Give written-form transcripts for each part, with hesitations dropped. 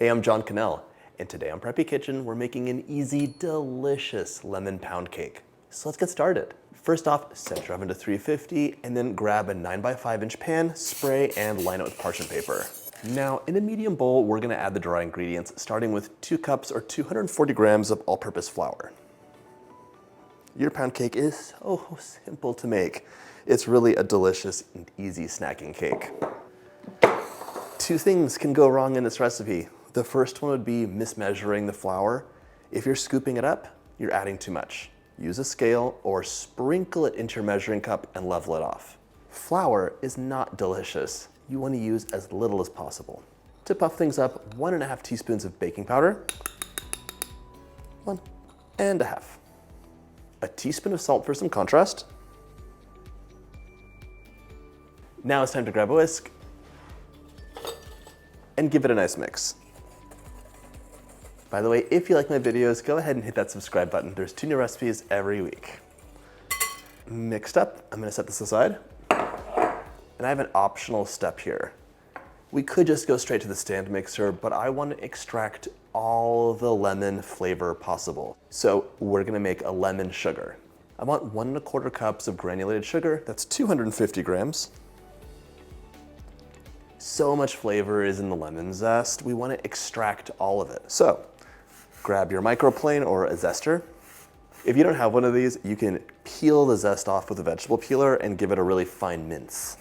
Hey, I'm John Cannell, and today on Preppy Kitchen, we're making an easy, delicious lemon pound cake. So let's get started. First off, set your oven to 350 and then grab a 9x5 pan, spray, and line it with parchment paper. Now, in a medium bowl, we're gonna add the dry ingredients, starting with 2 cups or 240 grams of all-purpose flour. Your pound cake is so simple to make. It's really a delicious and easy snacking cake. 2 things can go wrong in this recipe. The first one would be mismeasuring the flour. If you're scooping it up, you're adding too much. Use a scale or sprinkle it into your measuring cup and level it off. Flour is not delicious. You want to use as little as possible. To puff things up, 1.5 teaspoons of baking powder, 1.5. A teaspoon of salt for some contrast. Now it's time to grab a whisk and give it a nice mix. By the way, if you like my videos, go ahead and hit that subscribe button. There's 2 new recipes every week. Mixed up, I'm gonna set this aside. And I have an optional step here. We could just go straight to the stand mixer, but I want to extract all the lemon flavor possible. So we're gonna make a lemon sugar. I want 1.25 cups of granulated sugar. That's 250 grams. So much flavor is in the lemon zest. We want to extract all of it. So grab your microplane or a zester. If you don't have one of these, you can peel the zest off with a vegetable peeler and give it a really fine mince.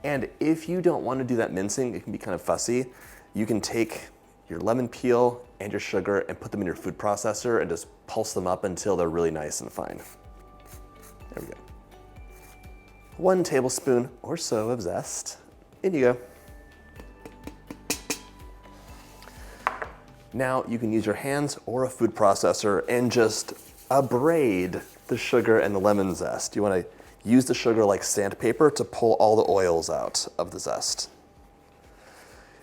And if you don't want to do that mincing, it can be kind of fussy, you can take your lemon peel and your sugar and put them in your food processor and just pulse them up until they're really nice and fine. There we go. 1 tablespoon or so of zest. In you go. Now you can use your hands or a food processor and just abrade the sugar and the lemon zest. You want to use the sugar like sandpaper to pull all the oils out of the zest.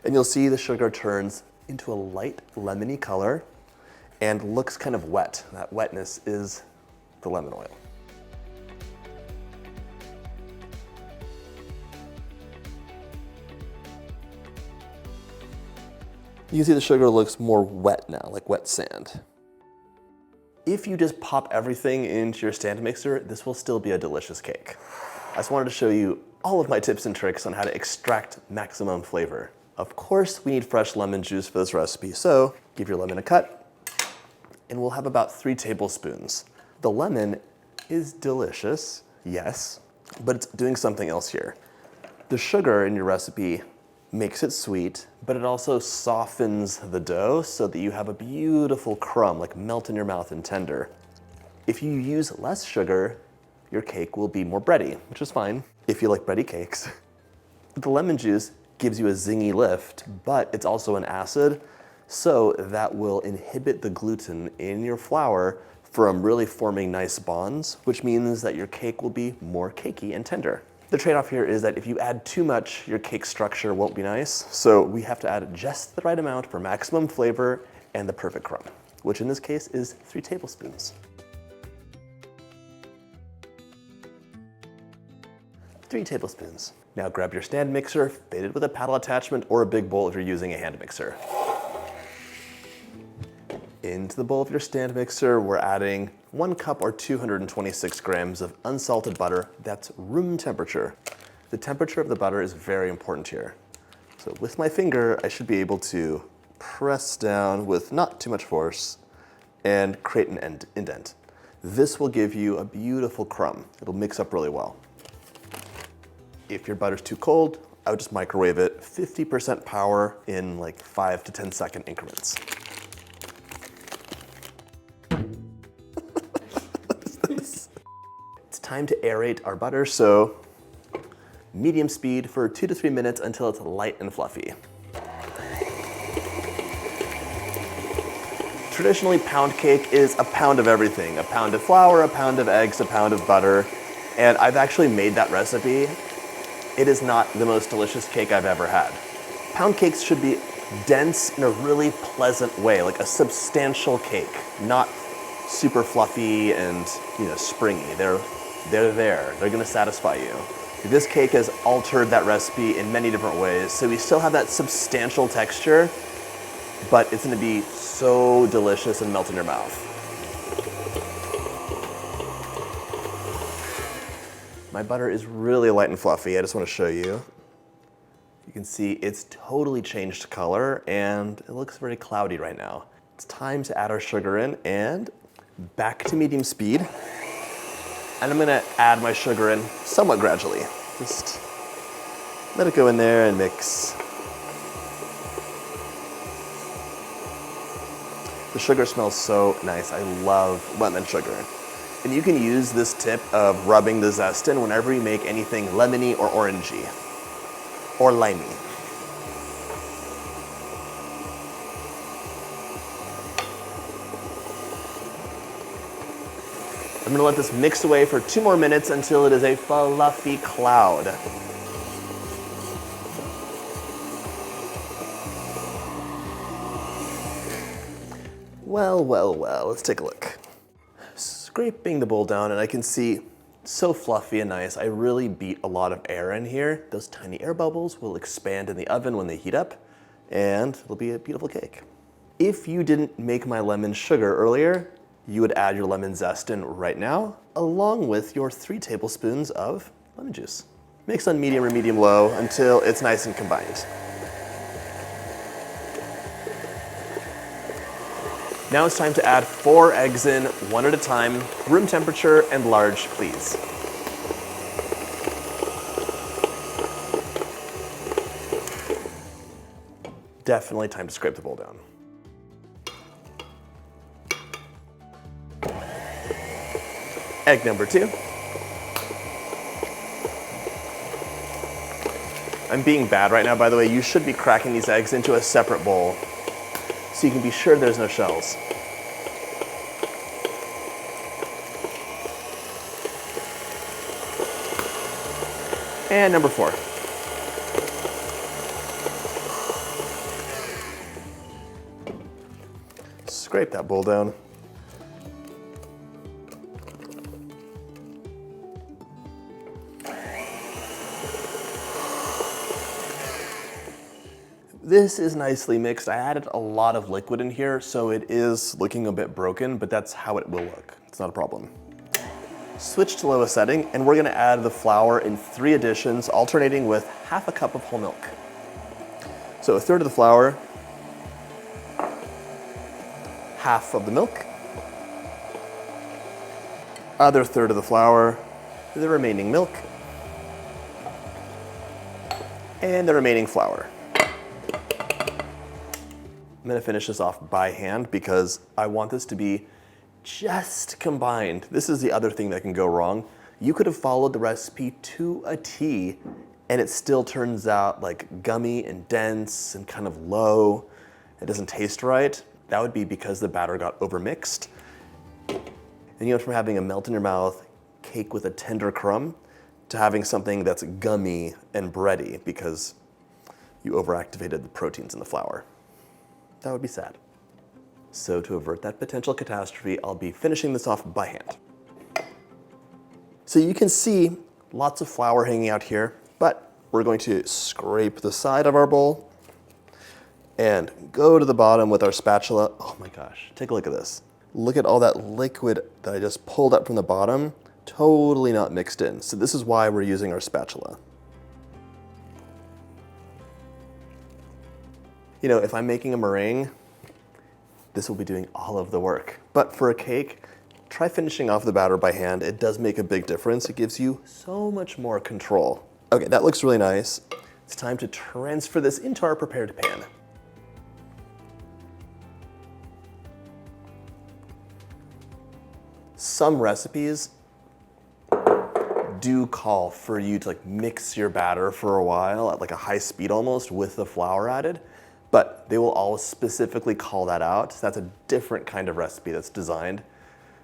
And you'll see the sugar turns into a light lemony color and looks kind of wet. That wetness is the lemon oil. You can see the sugar looks more wet now, like wet sand. If you just pop everything into your stand mixer, this will still be a delicious cake. I just wanted to show you all of my tips and tricks on how to extract maximum flavor. Of course, we need fresh lemon juice for this recipe, so give your lemon a cut, and we'll have about 3 tablespoons. The lemon is delicious, yes, but it's doing something else here. The sugar in your recipe makes it sweet, but it also softens the dough so that you have a beautiful crumb, like melt in your mouth and tender. If you use less sugar, your cake will be more bready, which is fine if you like bready cakes. The lemon juice gives you a zingy lift, but it's also an acid, so that will inhibit the gluten in your flour from really forming nice bonds, which means that your cake will be more cakey and tender. The trade-off here is that if you add too much, your cake structure won't be nice. So we have to add just the right amount for maximum flavor and the perfect crumb, which in this case is 3 tablespoons. 3 tablespoons. Now grab your stand mixer, fitted with a paddle attachment or a big bowl if you're using a hand mixer. Into the bowl of your stand mixer, we're adding 1 cup or 226 grams of unsalted butter. That's room temperature. The temperature of the butter is very important here. So with my finger, I should be able to press down with not too much force and create an indent. This will give you a beautiful crumb. It'll mix up really well. If your butter's too cold, I would just microwave it 50% power in like 5 to 10 second increments. It's time to aerate our butter, so medium speed for 2 to 3 minutes until it's light and fluffy. Traditionally, pound cake is a pound of everything. A pound of flour, a pound of eggs, a pound of butter. And I've actually made that recipe. It is not the most delicious cake I've ever had. Pound cakes should be dense in a really pleasant way, like a substantial cake, not super fluffy and springy. They're there. They're gonna satisfy you. This cake has altered that recipe in many different ways, so we still have that substantial texture, but it's gonna be so delicious and melt in your mouth. My butter is really light and fluffy. I just want to show you. You can see it's totally changed color and it looks very cloudy right now. It's time to add our sugar in and back to medium speed. And I'm gonna add my sugar in somewhat gradually. Just let it go in there and mix. The sugar smells so nice. I love lemon sugar. And you can use this tip of rubbing the zest in whenever you make anything lemony or orangey, or limey. I'm gonna let this mix away for 2 more minutes until it is a fluffy cloud. Well, well, well, let's take a look. Scraping the bowl down and I can see so fluffy and nice. I really beat a lot of air in here. Those tiny air bubbles will expand in the oven when they heat up and it'll be a beautiful cake. If you didn't make my lemon sugar earlier, you would add your lemon zest in right now, along with your 3 tablespoons of lemon juice. Mix on medium or medium-low until it's nice and combined. Now it's time to add 4 eggs in, 1 at a time, room temperature and large, please. Definitely time to scrape the bowl down. Egg number 2. I'm being bad right now, by the way. You should be cracking these eggs into a separate bowl so you can be sure there's no shells. And number 4. Scrape that bowl down. This is nicely mixed. I added a lot of liquid in here, so it is looking a bit broken, but that's how it will look. It's not a problem. Switch to lowest setting, and we're gonna add the flour in 3 additions, alternating with half a cup of whole milk. So 1/3 of the flour, half of the milk, other 1/3 of the flour, the remaining milk, and the remaining flour. I'm gonna finish this off by hand because I want this to be just combined. This is the other thing that can go wrong. You could have followed the recipe to a T and it still turns out like gummy and dense and kind of low. It doesn't taste right. That would be because the batter got overmixed. And you went from having a melt in your mouth cake with a tender crumb to having something that's gummy and bready because you overactivated the proteins in the flour. That would be sad. So to avert that potential catastrophe, I'll be finishing this off by hand. So you can see lots of flour hanging out here, but we're going to scrape the side of our bowl and go to the bottom with our spatula. Oh my gosh, take a look at this. Look at all that liquid that I just pulled up from the bottom, totally not mixed in. So this is why we're using our spatula. You know, if I'm making a meringue, this will be doing all of the work. But for a cake, try finishing off the batter by hand. It does make a big difference. It gives you so much more control. Okay, that looks really nice. It's time to transfer this into our prepared pan. Some recipes do call for you to like mix your batter for a while at like a high speed almost with the flour added. But they will always specifically call that out. So that's a different kind of recipe that's designed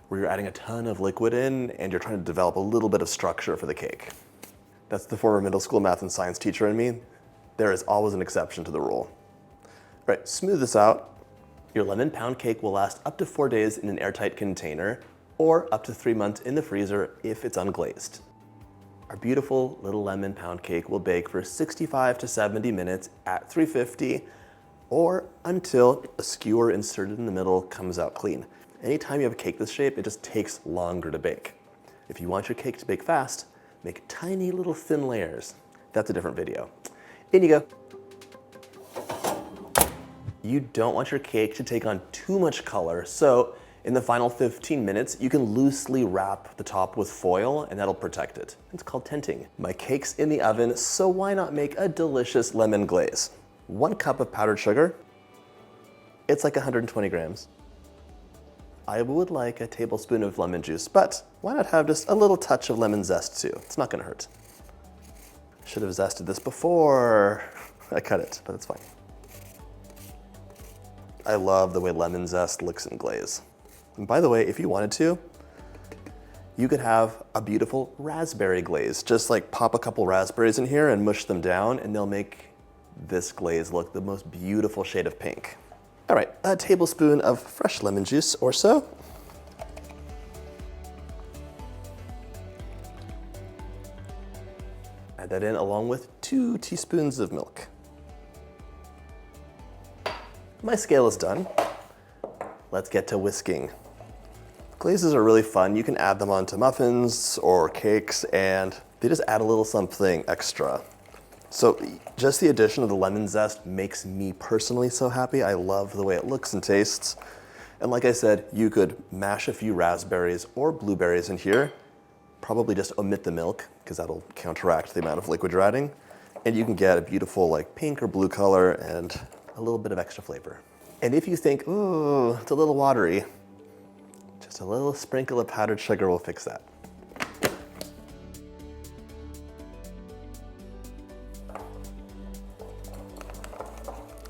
where you're adding a ton of liquid in and you're trying to develop a little bit of structure for the cake. That's the former middle school math and science teacher in me. There is always an exception to the rule. All right, smooth this out. Your lemon pound cake will last up to 4 days in an airtight container or up to 3 months in the freezer if it's unglazed. Our beautiful little lemon pound cake will bake for 65 to 70 minutes at 350 or until a skewer inserted in the middle comes out clean. Anytime you have a cake this shape, it just takes longer to bake. If you want your cake to bake fast, make tiny little thin layers. That's a different video. In you go. You don't want your cake to take on too much color, so in the final 15 minutes, you can loosely wrap the top with foil and that'll protect it. It's called tinting. My cake's in the oven, so why not make a delicious lemon glaze? 1 cup of powdered sugar. It's like 120 grams. I would like a tablespoon of lemon juice, but why not have just a little touch of lemon zest too? It's not gonna hurt. Should have zested this before I cut it, but it's fine. I love the way lemon zest looks in glaze. And by the way, if you wanted to, you could have a beautiful raspberry glaze. Just like pop a couple raspberries in here and mush them down and they'll make this glaze look the most beautiful shade of pink. All right, a tablespoon of fresh lemon juice or so. Add that in along with 2 teaspoons of milk. My scale is done. Let's get to whisking. Glazes are really fun. You can add them onto muffins or cakes and they just add a little something extra. So just the addition of the lemon zest makes me personally so happy. I love the way it looks and tastes. And like I said, you could mash a few raspberries or blueberries in here. Probably just omit the milk because that'll counteract the amount of liquid you're adding. And you can get a beautiful like pink or blue color and a little bit of extra flavor. And if you think, ooh, it's a little watery, just a little sprinkle of powdered sugar will fix that.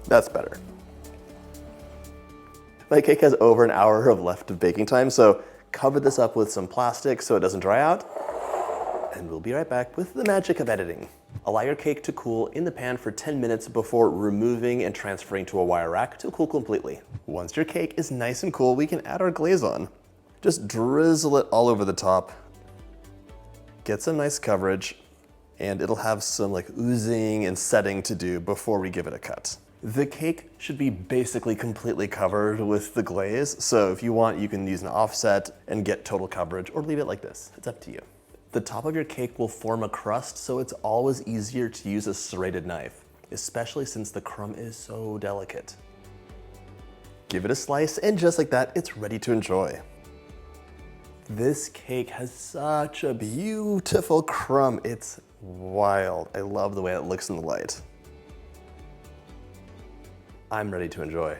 That's better. My cake has over an hour of left of baking time, so cover this up with some plastic so it doesn't dry out. And we'll be right back with the magic of editing. Allow your cake to cool in the pan for 10 minutes before removing and transferring to a wire rack to cool completely. Once your cake is nice and cool, we can add our glaze on. Just drizzle it all over the top. Get some nice coverage, and it'll have some like oozing and setting to do before we give it a cut. The cake should be basically completely covered with the glaze, so if you want, you can use an offset and get total coverage, or leave it like this. It's up to you. The top of your cake will form a crust, so it's always easier to use a serrated knife, especially since the crumb is so delicate. Give it a slice, and just like that, it's ready to enjoy. This cake has such a beautiful crumb. It's wild. I love the way it looks in the light. I'm ready to enjoy.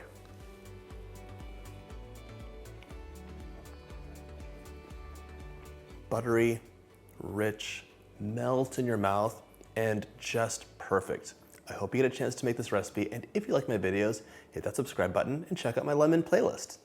Buttery, rich, melt in your mouth, and just perfect. I hope you get a chance to make this recipe, and if you like my videos, hit that subscribe button and check out my lemon playlist.